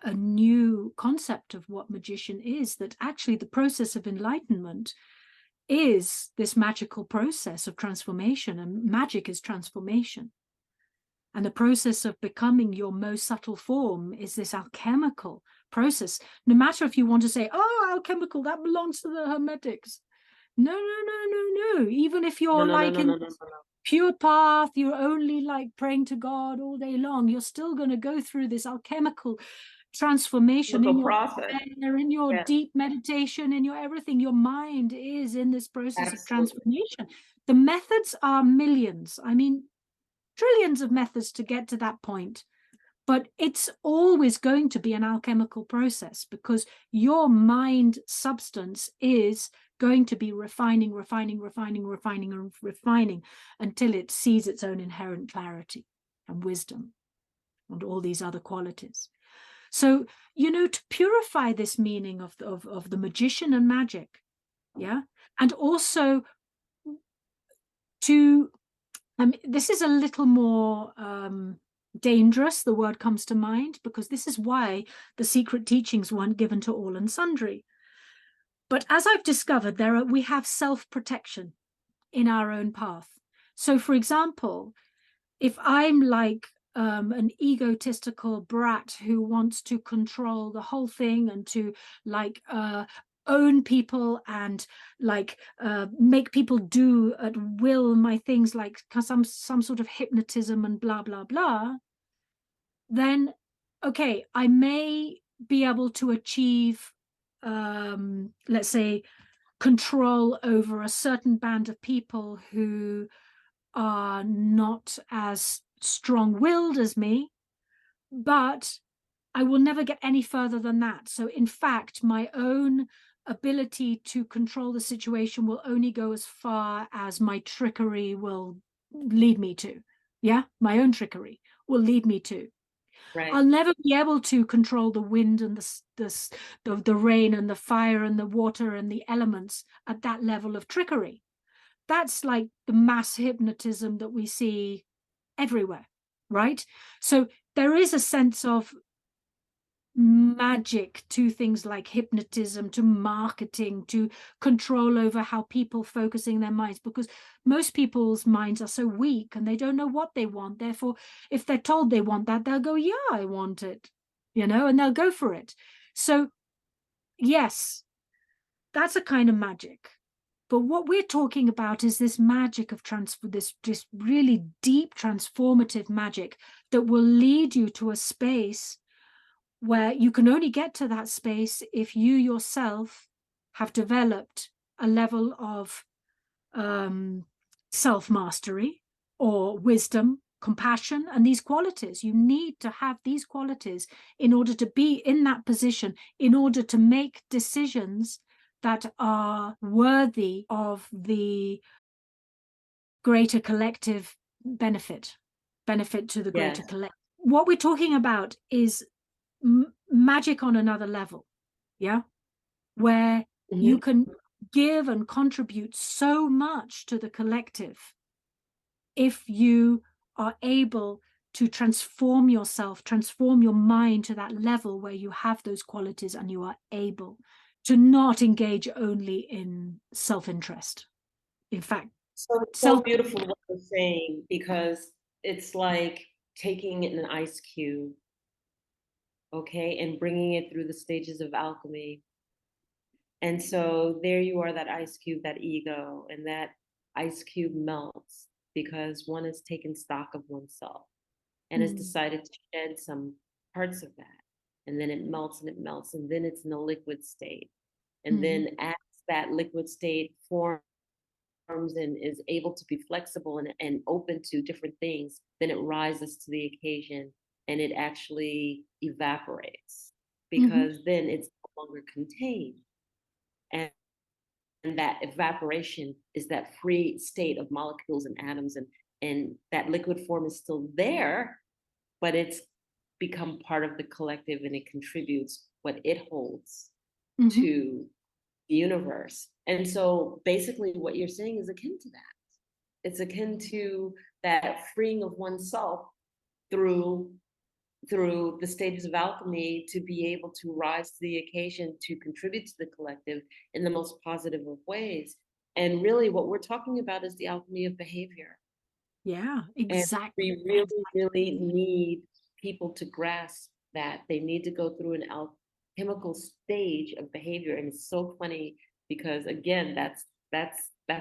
a new concept of what magician is, that actually the process of enlightenment is this magical process of transformation, and magic is transformation. And the process of becoming your most subtle form is this alchemical process. No matter if you want to say, oh, alchemical, that belongs to the Hermetics. No, no, no, no, no. Even if you're in pure path, you're only like praying to God all day long, you're still going to go through this alchemical transformation in your prayer, in your deep meditation, in your everything. Your mind is in this process of transformation. The methods are millions. I mean, trillions of methods to get to that point. But it's always going to be an alchemical process, because your mind substance is going to be refining until it sees its own inherent clarity and wisdom and all these other qualities. So, to purify this meaning of the magician and magic, yeah, and also to, this is a little more dangerous, the word comes to mind, because this is why the secret teachings weren't given to all and sundry. But as I've discovered, we have self-protection in our own path. So, for example, if I'm like an egotistical brat who wants to control the whole thing and to like own people and like make people do at will my things, like some sort of hypnotism and blah blah blah, then okay, I may be able to achieve let's say control over a certain band of people who are not as strong-willed as me, but I will never get any further than that. So in fact, my own ability to control the situation will only go as far as my trickery will lead me to. Yeah, my own trickery will lead me to. Right. I'll never be able to control the wind and the rain and the fire and the water and the elements at that level of trickery. That's like the mass hypnotism that we see everywhere, right? So there is a sense of magic to things like hypnotism, to marketing, to control over how people focusing their minds, because most people's minds are so weak and they don't know what they want. Therefore, if they're told they want that, they'll go, yeah, I want it, and they'll go for it. So yes, that's a kind of magic. But what we're talking about is this magic of this really deep transformative magic that will lead you to a space where you can only get to that space if you yourself have developed a level of self-mastery or wisdom, compassion, and these qualities. You need to have these qualities in order to be in that position, in order to make decisions that are worthy of the greater collective benefit to the greater collective. What we're talking about is magic on another level, yeah, where you can give and contribute so much to the collective if you are able to transform yourself, transform your mind to that level where you have those qualities and you are able to not engage only in self-interest. In fact, so it's so beautiful what you're saying, because it's like taking an ice cube, okay, and bringing it through the stages of alchemy. And so there you are, that ice cube, that ego, and that ice cube melts because one has taken stock of oneself and has decided to shed some parts of that. And then it melts and it melts, and then it's in a liquid state. And then as that liquid state forms and is able to be flexible and open to different things, then it rises to the occasion and it actually evaporates, because then it's no longer contained. And that evaporation is that free state of molecules and atoms, and that liquid form is still there, but it's become part of the collective, and it contributes what it holds to the universe. And so basically what you're saying is akin to that. It's akin to that freeing of oneself through through the stages of alchemy to be able to rise to the occasion to contribute to the collective in the most positive of ways. And really what we're talking about is the alchemy of behavior. Yeah, And exactly. we really, really need people to grasp that they need to go through an alchemical stage of behavior. And it's so funny because again, that's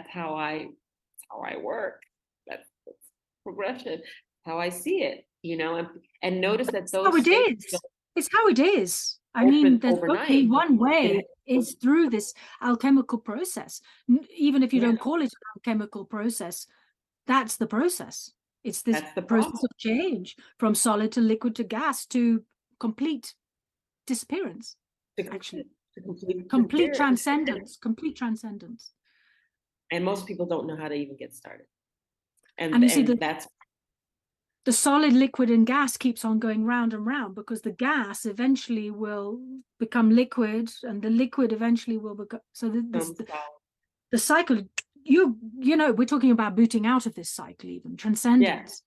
how I work. That's progression, how I see it, you know, and notice that How those it stages is. It's how it is. I don't mean, open there's only overnight. one way is through this alchemical process. Even if you Yeah, don't call it an alchemical process, that's the process. It's this that's the process process. of change from solid to liquid to gas to complete disappearance, actually. Complete transcendence, complete transcendence. And most people don't know how to even get started. And you see, That's the solid, liquid, and gas keeps on going round and round because the gas eventually will become liquid, and the liquid eventually will become. So the cycle. You know, we're talking about booting out of this cycle, even transcendence.